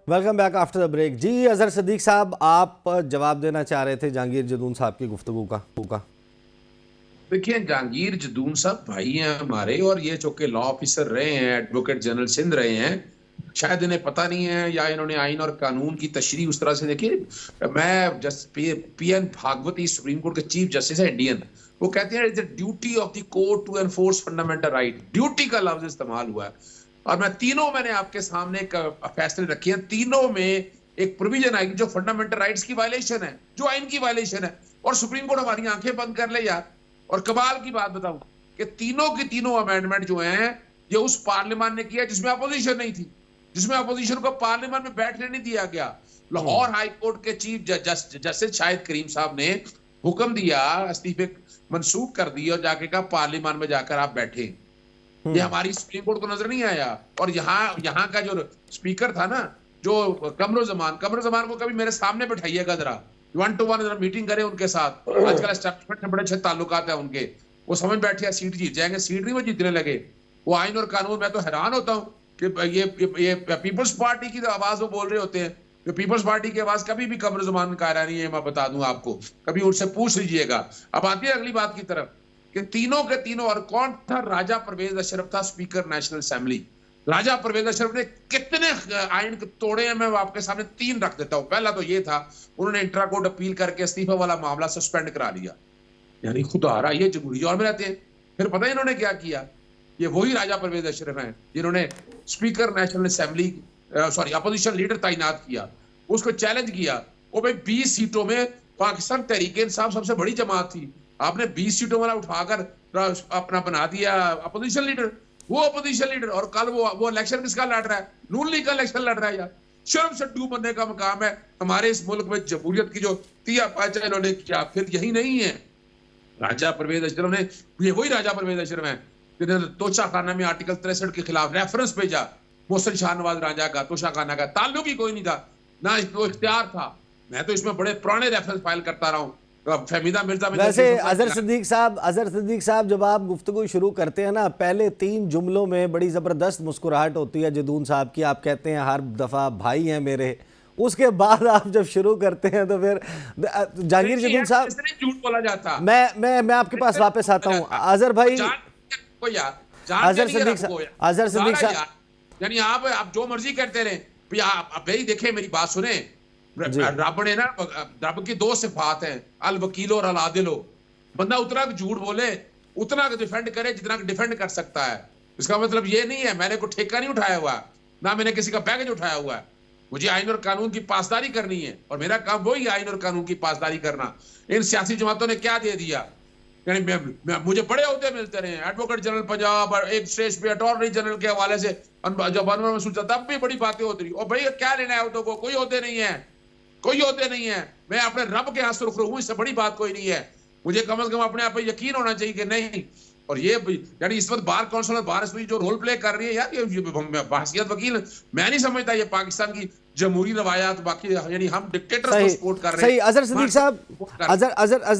Welcome back after the break. जी अजहर सिद्दीक साहब, आप जवाब देना चाह रहे थे जहांगीर जदून साहब की गुफ्तगू का। देखिए, जहांगीर जदून साहब भाई हैं हमारे, और ये जो कि लॉ ऑफिसर रहे हैं, एडवोकेट जनरल सिंध रहे हैं। शायद इन्हें पता नहीं है या इन्होंने आइन और कानून की तशरीह उस तरह से देखिए। मैं just PN Bhagwati supreme court के चीफ जस्टिस है इंडियन। वो कहते हैं it's the duty of the court to enforce fundamental right. Duty का लफ्ज इस्तेमाल हुआ है। और मैंने आपके सामने एक फैसले रखे हैं, तीनों में एक प्रोविजन आएगी जो फंडामेंटल राइट्स की वायलेशन है, जो आइन की वायलेशन है। और सुप्रीम कोर्ट हमारी आंखें बंद कर ले यार। और कमाल की बात बताऊं कि तीनों की तीनों अमेंडमेंट जो हैं, ये उस पार्लियामेंट ने किया जिसमें अपोजिशन नहीं थी, जिसमें अपोजिशन को पार्लियामेंट में बैठने नहीं दिया गया। लाहौर हाई कोर्ट के चीफ जस्टिस शाहिद करीम साहब ने हुक्म दिया, इस्तीफे मंसूख कर दिए और जाके कहा पार्लियामेंट में जाकर आप बैठे। ये हमारी सुप्रीम कोर्ट को नजर नहीं आया। और यहाँ का जो स्पीकर था ना, जो कमरो जमान को कभी मेरे सामने बैठाइएगा जरा, 1-to-1 मीटिंग करें उनके साथ। आजकल एस्टैब्लिशमेंट में बड़े अच्छे ताल्लुकात है उनके। वो समझ बैठे सीट जीत जाएंगे, सीट नहीं वो जीतने लगे। वो आइन और कानून, मैं तो हैरान होता हूँ कि ये पीपल्स पार्टी की आवाज वो बोल रहे होते हैं। जो पीपल्स पार्टी की आवाज कभी भी कमर जमान का नहीं है, मैं बता दूं आपको, कभी उनसे पूछ लीजिएगा। अब आती है अगली बात की तरफ कि तीनों के तीनों, और कौन था? राजा परवेज अशरफ था, स्पीकर नेशनल असेंबली। राजा परवेज अशरफ ने कितने आइन तोड़े हैं, मैं आपके सामने 3 रख देता हूं। पहला तो ये था, उन्होंने इंट्रा कोर्ट अपील करके इस्तीफा वाला मामला सस्पेंड करा लिया। यानी खुदा रहा, ये जमहूरी दौर में रहते हैं। फिर पता है इन्होंने क्या किया? ये वही राजा परवेज अशरफ हैं जिन्होंने speaker national assembly opposition leader तैनात किया, उसको चैलेंज किया। वो भाई 20 सीटों में पाकिस्तान तहरीक इंसाफ सबसे बड़ी जमात थी, आपने 20 सीटों वाला उठाकर अपना बना दिया अपोजिशन लीडर। वो अपोजिशन लीडर, और कल वो इलेक्शन किसका लड़ रहा है? नून लीग का इलेक्शन लड़ रहा है यार। शर्म सड्डू बनने का मकाम है हमारे इस मुल्क में। जमहूरियत की जो तिया पाचा इन्होंने किया, फिर यही नहीं है। राजा परवेज अशरफ ने, ये वही राजा परवेज अशरफ है जिन्होंने तोशा खाना में आर्टिकल 63 के खिलाफ रेफरेंस भेजा। मोहसिन शाहनवाज राजा का तोशा खाना का ताल्लुक ही कोई नहीं था, ना इसको इख्तियार था। मैं तो इसमें बड़े पुराने रेफरेंस फाइल करता रहा हूँ। फहमीदा मिर्जा में वैसे अजहर सिद्दीक साहब जब आप गुफ्तगू शुरू करते हैं ना, पहले 3 जुमलों में बड़ी ज़बरदस्त मुस्कुराहट होती है जदून साहब की। आप कहते हैं हर दफ़ा भाई हैं मेरे, उसके बाद आप जब शुरू करते हैं तो फिर जहांगीर जदून साहब, झूठ बोला जाता। मैं आपके पास वापस आता हूँ अजहर भाई। अजहर सिद्दीक साहब, यानी आप जो मर्जी करते रहे भाई। देखे, मेरी बात सुने। रब ने ना, रब की 2 सिफात हैं, अल वकीलो और अल आदिलो। बंदा उतना झूठ बोले, उतना डिफेंड करे जितना डिफेंड कर सकता है। इसका मतलब ये नहीं है मैंने कोई ठेका नहीं उठाया हुआ, ना मैंने किसी का पैकेज उठाया हुआ है। मुझे आइन और कानून की पासदारी करनी है, और मेरा काम वही आइन और कानून की पासदारी करना। इन सियासी जमातों ने क्या दे दिया? यानी मुझे बड़े ओहदे मिलते रहे, एडवोकेट जनरल पंजाब और एक स्टेज पे अटॉर्नी जनरल के हवाले से जब अनवर मसूद था तब भी बड़ी बातें होती रही। और भाई क्या लेना है तो कोई ओहदे नहीं है, कोई होते नहीं है। मैं अपने रब के यहाँ सुरखरू हूं, इससे बड़ी बात कोई नहीं है। मुझे कम से कम अपने आप पर यकीन होना चाहिए कि नहीं। और ये यानी इस वक्त बार काउंसिल और बार एसोसिएशन जो रोल प्ले कर रही है यार, ये बाहसियत वकील, मैं नहीं समझता ये पाकिस्तान की जमहूरी रवायात। बाकी यानी हम डिक्टेटर्स को सपोर्ट कर रहे हैं। सही। अजहर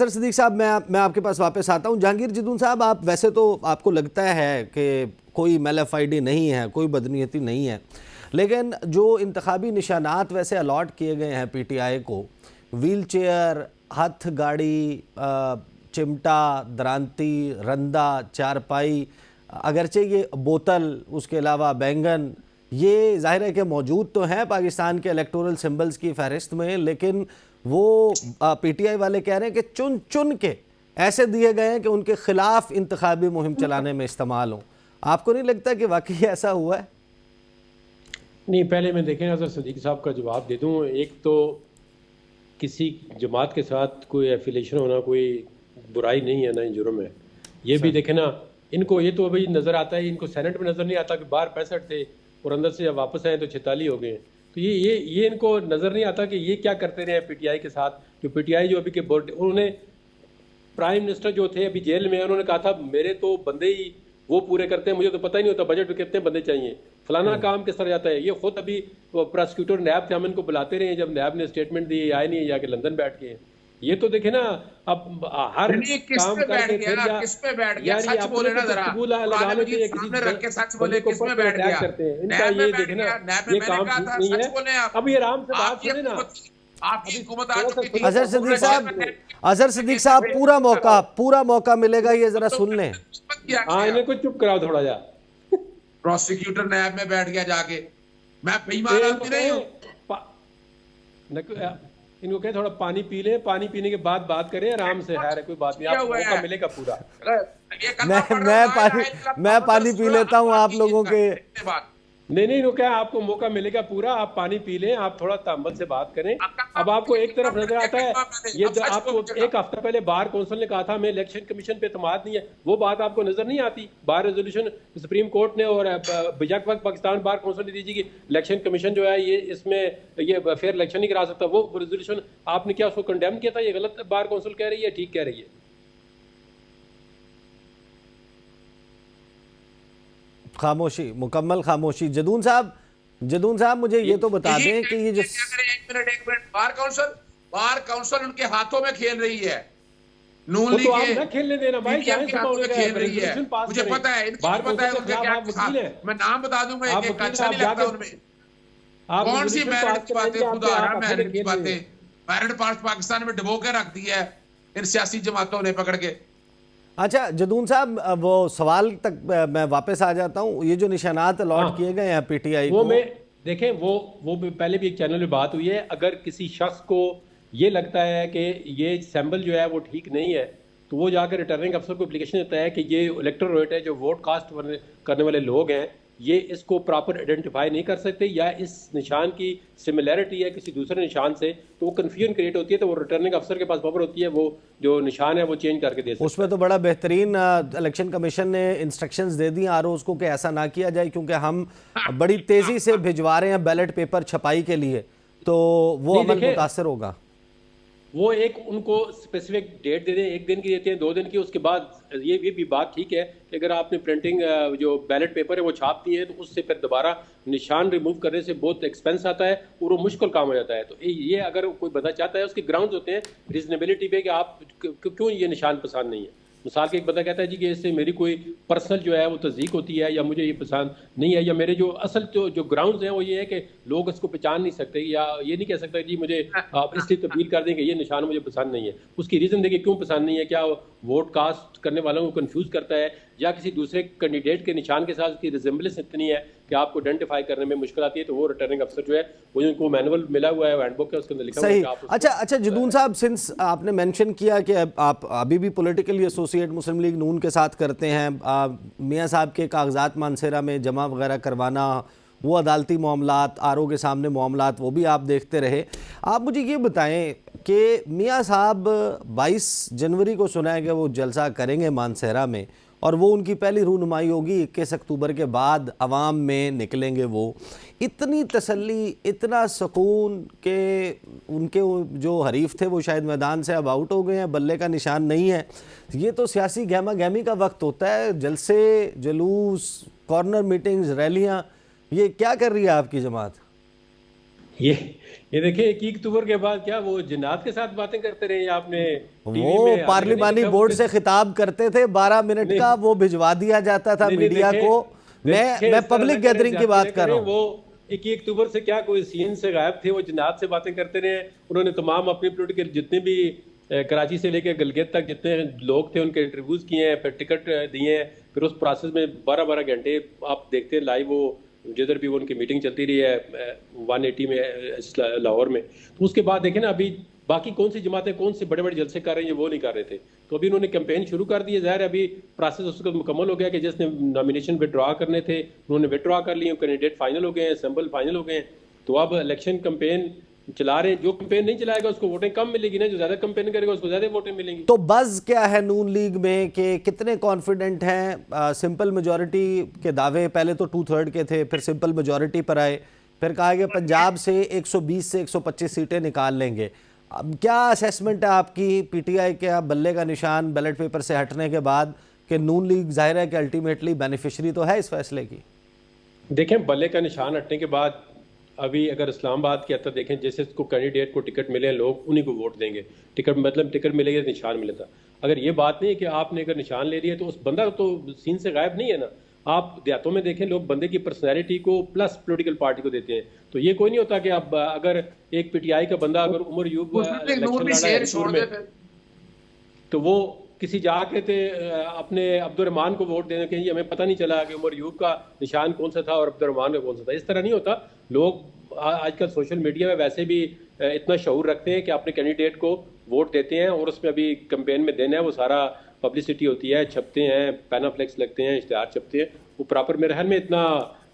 सिद्दीक साहब, मैं आपके पास वापस आता हूँ। जहांगीर जदून साहब, आप वैसे तो आपको लगता है कि कोई मैलाफाइडी नहीं है, कोई बदनीयती नहीं है, लेकिन जो इंतखाबी निशानात वैसे अलॉट किए गए हैं पीटीआई को, व्हील चेयर, हथ गाड़ी, चिमटा, दरांती, रंदा, चारपाई, अगरचे ये बोतल, उसके अलावा बैंगन, ये जाहिर है कि मौजूद तो हैं पाकिस्तान के इलेक्टोरल सिंबल्स की फहरिस्त में, लेकिन वो पीटीआई वाले कह रहे हैं कि चुन चुन के ऐसे दिए गए हैं कि उनके खिलाफ इंतखाबी मुहिम चलाने में इस्तेमाल हों। आपको नहीं लगता कि वाकई ऐसा हुआ है? नहीं, पहले मैं देखें अजहर सिद्दीक साहब का जवाब दे दूं। एक तो किसी जमात के साथ कोई एफिलेशन होना कोई बुराई नहीं है, ना ही जुर्म है। ये भी देखें ना, इनको ये तो अभी नज़र आता है, इनको सेनेट में नज़र नहीं आता कि बाहर 65 थे और अंदर से जब वापस आए तो 46 हो गए। तो ये इनको नज़र नहीं आता कि ये क्या करते रहे पीटीआई के साथ। जो पीटीआई जो अभी के बोर्ड, उन्होंने प्राइम मिनिस्टर जो थे अभी जेल में, उन्होंने कहा था मेरे तो बंदे ही वो पूरे करते हैं, मुझे तो पता ही नहीं होता बजट में कितने बंदे चाहिए, फलाना काम किस तरह जाता है। ये खुद अभी प्रोसिक्यूटर नैब थे, हम इनको बुलाते रहे, जब नैब ने स्टेटमेंट दी आए नहीं, जाके लंदन बैठ के। ये तो देखे ना, अब हर नहीं, किस काम पे बैठ करके गया, फिर किस पे बैठ गया, यार ये सच अपने बोले ना तो जरा, गुफ्तगू लगा कुरान लेते मजीद हैं, किसी सामने रख के सच बंदे बोले, को किस में पर्सनल बैठ अटैक गया, करते हैं। इनका नैब में ये बैठ देखे ना, गया, नैब में ये मैंने काम कहा ठीक था, नहीं है। सच बोले आप। अब ये आराम से बात आपकी सुने ना, आपकी हुकूमत आ थोड़ा सा चुकी थी। अजहर सिद्दीक साहब, पूरे अजहर सिद्दीक साहब, पूरा मौका मिलेगा, ये जरा सुन लें। हाँ इन्हें को चुप कराओ थोड़ा जा। प्रोसिक्यूटर नैब में बैठ गया जाके, मैं बेईमान आदमी नहीं हूँ। इनको कहे थोड़ा पानी पी ले, पानी पीने के बाद बात करें आराम से। है कोई बात नहीं, आपको मौका मिलेगा पूरा। मैं पानी पी लेता हूँ आप लोगों के। नहीं इनको क्या, आपको मौका मिलेगा पूरा, आप पानी पी लें, आप थोड़ा तहम्मुल से बात करें। अब आपको एक तरफ नजर आता है, ये जो आपको एक हफ्ता पहले बार कौंसिल ने कहा था मैं इलेक्शन कमीशन पे एतमाद नहीं है, वो बात आपको नजर नहीं आती। बार रेजोल्यूशन सुप्रीम कोर्ट ने और बिजक वक्त पाकिस्तान बार कौंसिल ने दी थी कि इलेक्शन कमीशन जो है ये इसमें ये फेयर इलेक्शन नहीं करा सकता। वो रेजोल्यूशन आपने क्या उसको कंडेम किया था? ये गलत बार कौंसिल कह रही है, ठीक कह रही है? खामोशी, मुकम्मल खामोशी। जदून साहब मुझे ये तो बता दें कि ये जो एक मिनट, बार काउंसिल उनके हाथों में खेल रही है, नून वो लीग तो आप ना खेलने देना भाई, पीटीएम के हाथों में खेल रही है। मुझे पता है, बार पता है उनके क्या, वकील है, मैं नाम बता दूंगा, एक एक अच्छा नहीं लगता उनमें। कौन सी मेरिट की बातें, खुदा रहा मेरिट की बातें, मेरिट पाकिस्तान में डुबो के रख दी है इन सियासी जमातों ने पकड़ के। अच्छा जदून साहब, वो सवाल तक मैं वापस आ जाता हूँ। ये जो निशानात अलॉट किए गए हैं पीटीआई वो को, मैं देखें वो पहले भी एक चैनल में बात हुई है, अगर किसी शख्स को ये लगता है कि ये सैंपल जो है वो ठीक नहीं है तो वो जाकर रिटर्निंग अफसर को एप्लीकेशन देता है कि ये इलेक्टोरल रोल है, जो वोट कास्ट करने वाले लोग हैं ये इसको प्रॉपर आइडेंटिफाई नहीं कर सकते या इस निशान की सिमिलैरिटी है किसी दूसरे निशान से, तो वो कन्फ्यूजन क्रिएट होती है। तो वो रिटर्निंग अफसर के पास पावर होती है, वो जो निशान है वो चेंज करके दे सकते हैं। उसमें तो बड़ा बेहतरीन इलेक्शन कमीशन ने इंस्ट्रक्शंस दे दी आरओज़ को कि ऐसा ना किया जाए, क्योंकि हम बड़ी तेज़ी से भिजवा रहे हैं बैलेट पेपर छपाई के लिए, तो वो अमल मुतासर होगा। वो एक उनको स्पेसिफिक डेट दे दें, 1 दिन की देते हैं, 2 दिन की, उसके बाद ये भी बात ठीक है कि अगर आपने प्रिंटिंग जो बैलेट पेपर है वो छाप दिए है तो उससे फिर दोबारा निशान रिमूव करने से बहुत एक्सपेंस आता है और वो मुश्किल काम हो जाता है। तो ये अगर कोई बंदा चाहता है, उसके ग्राउंड्स होते हैं रीजनेबिलिटी पे कि आप क्यों ये निशान पसंद नहीं है। मिसाल के एक बंदा कहता है जी कि इससे मेरी कोई पर्सनल जो है वो तस्दीक होती है या मुझे ये पसंद नहीं है, या मेरे जो असल जो ग्राउंड्स हैं वो ये है कि लोग इसको पहचान नहीं सकते, या ये नहीं कह सकता जी मुझे आप इसलिए तब्दील कर दें कि ये निशान मुझे पसंद नहीं है। उसकी रीज़न देखिए क्यों पसंद नहीं है, क्या वोट कास्ट करने वालों को कंफ्यूज करता है या किसी दूसरे कैंडिडेट के निशान के साथ उसकी रिजेंबलेंस इतनी है कि आपको आइडेंटिफाई करने में मुश्किल आती है। तो वो रिटर्निंग अफसर जो है वो उनको मैनुअल मिला हुआ है, हैंडबुक है, उसके अंदर लिखा हुआ है कि आप अच्छा जदून साहब, सिंस आपने मेंशन किया कि आप अभी भी पॉलिटिकली एसोसिएट मुस्लिम लीग नून के साथ करते हैं, मियाँ साहब के कागजात मानसेरा में जमा वगैरह करवाना, वो अदालती मामलात, आरओ के सामने मामलात, वो भी आप देखते रहे। आप मुझे ये बताएं कि मियाँ साहब 22 जनवरी को सुना है कि वो जलसा करेंगे मानसेरा में और वो उनकी पहली रूनुमाई होगी 21 अक्टूबर के बाद अवाम में निकलेंगे। वो इतनी तसल्ली, इतना सुकून के उनके जो हरीफ थे वो शायद मैदान से अब आउट हो गए हैं, बल्ले का निशान नहीं है। ये तो सियासी गहमा गहमी का वक्त होता है, जलसे, जुलूस, कॉर्नर मीटिंग्स, रैलियाँ, ये क्या कर रही है आपकी जमात? ये देखिए 21 अक्टूबर के बाद क्या वो जिन्नात के साथ बातें करते रहे? आपने वो पार्लिमानी बोर्ड से खिताब करते थे 12 मिनट का, वो भिजवा दिया जाता था मीडिया को। मैं पब्लिक गैदरिंग की बात कर रहा हूँ। वो 21 अक्टूबर से क्या कोई सीन से गायब थे, वो जिन्नात से बातें करते रहे। उन्होंने तमाम अपनी पॉलिटिकल जितने भी कराची से लेकर गलगित तक जितने लोग थे उनके इंटरव्यूज किए हैं, फिर टिकट दिए हैं, फिर उस प्रोसेस में 12-12 घंटे आप देखते हैं लाइव, वो जिधर भी वो उनकी मीटिंग चलती रही है 180 में लाहौर में। तो उसके बाद देखें ना अभी बाकी कौन सी जमातें कौन से बड़े बड़े जलसे कर रही हैं, वो नहीं कर रहे थे। तो अभी उन्होंने कैंपेन शुरू कर दी है। ज़ाहिर है अभी प्रोसेस उसका मुकम्मल हो गया कि जिसने नॉमिनेशन विड्रॉ करने थे उन्होंने विड्रॉ कर लिए, कैंडिडेट फाइनल हो गए हैं, सैंपल फाइनल हो गए हैं। तो अब इलेक्शन कैंपेन चला रहे हैं। जो कैंपेन नहीं चलाएगा उसको वोटें कम मिलेगी ना, जो ज्यादा कैंपेन करेगा उसको ज्यादा वोटें मिलेंगी। तो बज़ क्या है नून लीग में कि कितने कॉन्फिडेंट हैं? सिंपल मेजॉरिटी के दावे पहले तो 2/3 के थे, फिर सिंपल मेजॉरिटी पर आए, फिर कहा कि पंजाब से 120 से 125 सीटें निकाल लेंगे। अब क्या असेसमेंट है आपकी पीटीआई के बल्ले का निशान बैलेट पेपर से हटने के बाद कि नून लीग जाहिर है कि अल्टीमेटली बेनिफिशरी तो है इस फैसले की? देखें बल्ले का निशान हटने के बाद अभी अगर इस्लामाबाद के अंदर देखें, जैसे इसको कैंडिडेट को टिकट मिले लोग उन्हीं को वोट देंगे, टिकट मतलब टिकट मिलेगा निशान मिलेगा। अगर ये बात नहीं है कि आपने अगर निशान ले लिया तो उस बंदा तो सीन से गायब नहीं है ना। आप देहातों में देखें, लोग बंदे की पर्सनैलिटी को प्लस पॉलिटिकल पार्टी को देते हैं। तो ये कोई नहीं होता कि आप अगर एक पीटीआई का बंदा अगर उमर यूब इलेक्शन लड़ा है हरिपुर में, तो वो किसी जाके थे अपने अब्दुर्रहमान को वोट देने के लिए, हमें पता नहीं चला कि उमर यूब का निशान कौन सा था और अब्दुर्रहमान का कौन सा था। इस तरह नहीं होता। लोग आजकल सोशल मीडिया में वैसे भी इतना शऊर रखते हैं कि अपने कैंडिडेट को वोट देते हैं और उसमें अभी कैंपेन में देना है वो सारा पब्लिसिटी होती है, छपते हैं, पैनाफ्लेक्स लगते हैं, इश्तिहार छपते हैं, वो प्रॉपर मेरे ख्याल में इतना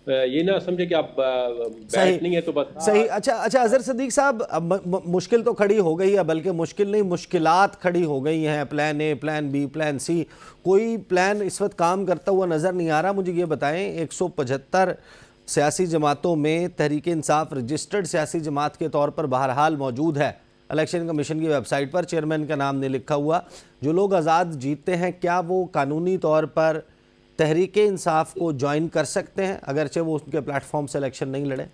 ये ना समझे कि आप बैठ नहीं है तो बस सही। अच्छा अजहर सदीक साहब, मुश्किल तो खड़ी हो गई है, बल्कि मुश्किल नहीं मुश्किलात खड़ी हो गई हैं। Plan A, plan B, plan C, कोई प्लान इस वक्त काम करता हुआ नज़र नहीं आ रहा। मुझे ये बताएं, 175 सियासी जमातों में तहरीक इंसाफ रजिस्टर्ड सियासी जमात के तौर पर बहरहाल मौजूद है। इलेक्शन कमीशन की वेबसाइट पर चेयरमैन का नाम नहीं लिखा हुआ। जो लोग आज़ाद जीतते हैं, क्या वो कानूनी तौर पर तहरीक इंसाफ को ज्वाइन कर सकते हैं, अगरचे वो उनके प्लेटफॉर्म से इलेक्शन नहीं लड़े?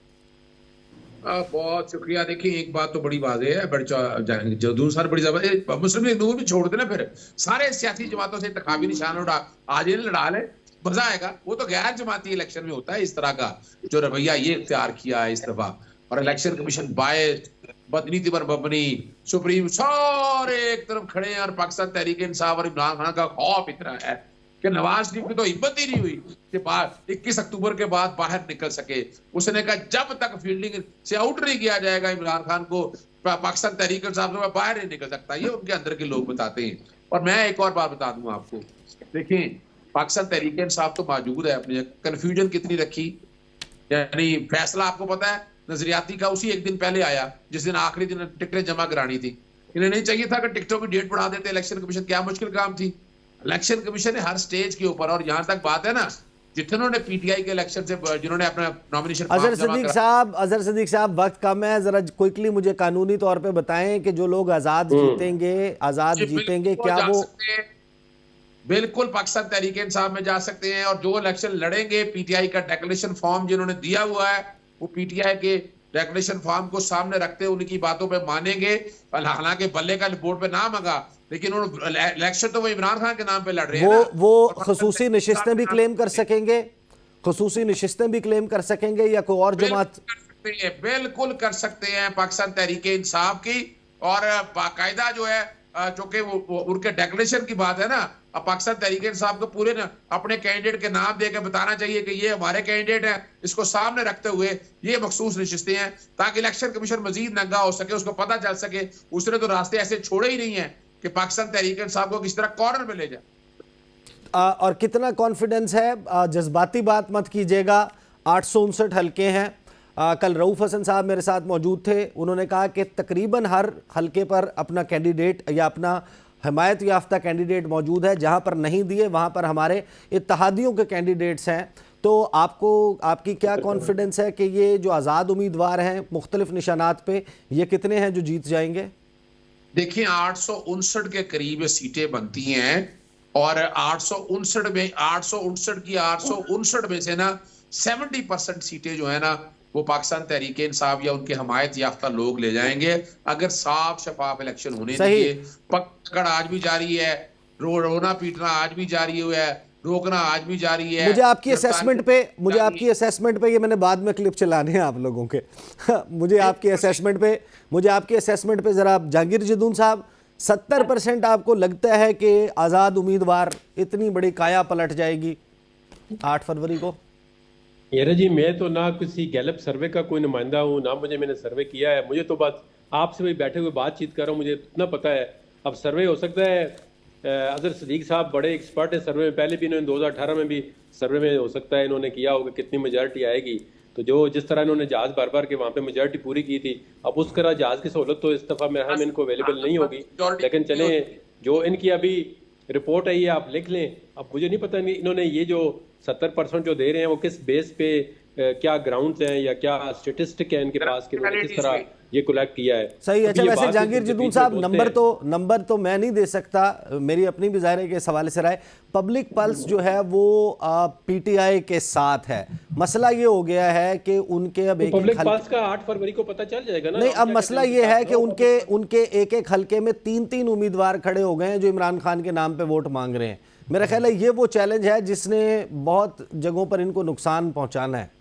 बहुत शुक्रिया। देखिए, एक बात तो बड़ी वाज़ेह है, जदून सर बड़ी जबरदस्त, मुस्लिम लीग नून भी छोड़ देना, फिर सारे सियासी जमातों से इंतखाबी निशान उठा आज ये लड़ा ले, मजा आएगा। वो तो गैर जमाती इलेक्शन में होता है इस तरह का जो रवैया ये इख्तियार किया है इस दफा। और इलेक्शन कमीशन बायस, बदनीति पर मबनी, सुप्रीम सारे एक तरफ खड़े हैं और पाकिस्तान तहरीक इंसाफ और इमरान खान का खौफ इतना है कि नवाज शरीफ की तो हिम्मत ही नहीं हुई कि 21 अक्टूबर के बाद बाहर निकल सके। उसने कहा जब तक फील्डिंग से आउट नहीं किया जाएगा इमरान खान को, पाकिस्तान तहरीक इंसाफ से बाहर नहीं निकल सकता। ये उनके अंदर के लोग बताते हैं। और मैं एक और बात बता दूं आपको, देखिए पाकिस्तान तहरीक इंसाफ तो मौजूद है, अपनी कंफ्यूजन कितनी रखी, यानी फैसला आपको पता है नजरियाती का उसी एक दिन पहले आया जिस दिन आखिरी दिन टिकटें जमा करानी थी। इन्हें नहीं चाहिए था कि टिकटों की डेट बढ़ा देते इलेक्शन कमीशन, क्या मुश्किल काम थी। इलेक्शन कमीशन ने हर स्टेज के ऊपर, और यहां तक बात है ना जिन्होंने पीटीआई के इलेक्शन से जिन्होंने अपना नॉमिनेशन, अजहर सदीक साहब वक्त कम है, जरा क्विकली मुझे कानूनी तौर पे बताएं कि जो लोग आजाद जीतेंगे क्या वो बिल्कुल पाकिस्तान तहरीक इंसाफ में जा सकते हैं। और जो इलेक्शन लड़ेंगे पीटीआई का डेक्लेरेशन फॉर्म जिन्होंने दिया हुआ है वो पीटीआई के डेक्लेरेशन फॉर्म को सामने रखते उनकी बातों पे मानेंगे। हालांकि बल्ले का बोर्ड पे नाम आगा, लेकिन इलेक्शन तो वो इमरान खान के नाम पे लड़ रहे हैं। वो खसूसी नशिस्तें भी क्लेम कर सकेंगे, खसूसी नशिस्तें भी क्लेम कर सकेंगे या कोई और जमात? बिल्कुल कर सकते हैं पाकिस्तान तहरीक इंसाफ की। और बाकायदा जो है चूंकि वो उनके डेक्लेरेशन की बात है ना, अब पाकिस्तान तहरीक इंसाफ को पूरे ना अपने कैंडिडेट के नाम देकर बताना चाहिए कि ये हमारे कैंडिडेट हैं, इसको सामने रखते हुए ये मखसूस नशिस्तें हैं ताकि इलेक्शन कमीशन मजीद नंगा हो सके, उसको पता चल सके। उसने तो रास्ते ऐसे छोड़े ही नहीं है कि पाकिस्तान तहरीक इंसाफ को किस तरह कॉर्नर में ले जाए। और कितना कॉन्फिडेंस है? जज्बाती बात मत कीजिएगा, 859 हल्के हैं। कल रऊफ हसन साहब मेरे साथ मौजूद थे, उन्होंने कहा कि तकरीबन हर हल्के पर अपना कैंडिडेट या अपना हिमायत याफ्ता कैंडिडेट मौजूद है, जहां पर नहीं दिए वहां पर हमारे इत्तेहादियों के कैंडिडेट्स हैं। तो आपकी क्या कॉन्फिडेंस है कि ये जो आज़ाद उम्मीदवार हैं मुख्तलिफ निशानात पे, ये कितने हैं जो जीत जाएंगे? देखिए 859 के करीब सीटें बनती हैं और 859 में 859 में से ना 70% सीटें जो है ना वो पाकिस्तान तहरीक इंसाफ या उनके हमायत याफ्ता लोग ले जाएंगे अगर साफ शफाफ इलेक्शन होने चाहिए। पकड़ आज भी जारी है, रोना पीटना आज भी जारी हुआ है, रोकना आज भी जारी है। मुझे आपकी असेसमेंट पे ये मैंने बाद में क्लिप चलाने हैं आप लोगों के मुझे आपकी असेसमेंट पे जरा जहांगीर जदून साहब, 70% आपको लगता है कि आज़ाद उम्मीदवार इतनी बड़ी काया पलट जाएगी 8 फरवरी को? यार जी, मैं तो ना किसी गैलप सर्वे का कोई नुमाइंदा हूँ, ना मैंने सर्वे किया है। मुझे तो बस आपसे भी बैठे हुए बातचीत कर रहा हूँ, मुझे इतना पता है। अब सर्वे हो सकता है, अजहर सदीक साहब बड़े एक्सपर्ट है सर्वे में, पहले भी इन्होंने 2018 में भी सर्वे में हो सकता है इन्होंने किया होगा कितनी मेजॉरिटी आएगी। तो जिस तरह इन्होंने जहाज बार के वहाँ पे मेजॉरिटी पूरी की थी, अब उस तरह जहाज की सहूलत तो इस दफ़ा मेरे इनको अवेलेबल नहीं होगी। लेकिन चले जो इनकी अभी रिपोर्ट है ये आप लिख लें। अब मुझे नहीं पता इन्होंने ये जो 70% जो दे रहे हैं वो किस बेस पे क्या ग्राउंड्स हैं या क्या स्टेटिस्टिक है इनके पास कि उन्होंने किस तरह ये कलेक्ट किया है। सही। अच्छा, ये वैसे बात जहांगीर उनके जदून बीच साहब, में बोलते नंबर तो मैं नहीं दे सकता, मेरी अपनी भी ज़ाहिर है कि इस हवाले से राय। पब्लिक पल्स जो है वो पीटीआई के साथ है। मसला ये हो गया है कि उनके अब तो एक पब्लिक हल्के, पास का 8 फरवरी को पता चल जाएगा ना। नहीं, हम अब क्या मसला कहते हैं, ये है उनके कि साथ उनके एक एक हल्के में 3 उम्मीदवार खड़े हो गए हैं जो इमरान खान के नाम पे वोट मांग रहे हैं। मेरा ख्याल है ये वो चैलेंज है जिसने बहुत जगहों पर इनको नुकसान पहुंचाना है।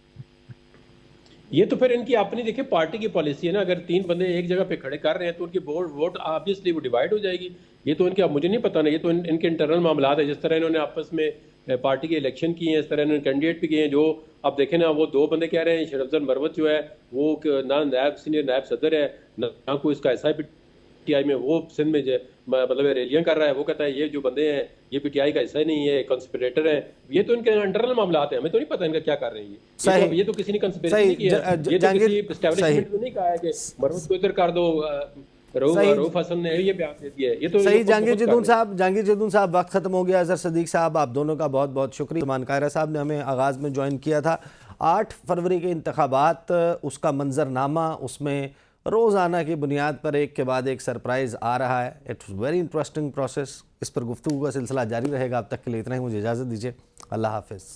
ये तो फिर इनकी अपनी देखिए पार्टी की पॉलिसी है ना। अगर 3 बंदे एक जगह पे खड़े कर रहे हैं तो उनकी वोट ऑब्वियसली वो डिवाइड हो जाएगी। ये तो इनके, अब मुझे नहीं पता ना, ये तो इनके इंटरनल मामलात है। जिस तरह इन्होंने आपस में पार्टी के इलेक्शन किए हैं, इस तरह इन्होंने कैंडिडेट भी किए हैं। जो अब देखें ना, वो 2 बंदे कह रहे हैं, शरफजन मरवत जो है वो ना सीनियर नायब सदर है, ना कोई इसका SIPTI में वो सिंध में मतलब रैलियां कर रहा है। वो कहता है ये जो बंदे हैं ये PTI का हिस्सा ही नहीं है, कंस्पिरेटर हैं। ये तो इनके इंटरनल मामलात है, हमें तो नहीं पता इनका क्या कर रहे हैं। ये तो किसी ने कंस्पिरेसी नहीं किया, ये तो किसी एस्टैब्लिशमेंट ने नहीं कहा है कि मरवत को इधर कर दो। रऊफ हसन ने ये बयान दे दिया है। ये तो सही। जहांगीर जदून साहब, वक्त खत्म हो गया। अजहर सदीक साहब, आप दोनों का बहुत बहुत शुक्रिया। उस्मान कायरा साहब ने हमें आगाज़ में ज्वाइन किया था। 8 फरवरी के इंतखाबात, उसका मंजरनामा, उसमें रोज़ाना की बुनियाद पर एक के बाद एक सरप्राइज़ आ रहा है। It's very interesting process. इस पर गुफ्तगू का सिलसिला जारी रहेगा। अब तक के लिए इतना ही, मुझे इजाज़त दीजिए। अल्लाह हाफिज़।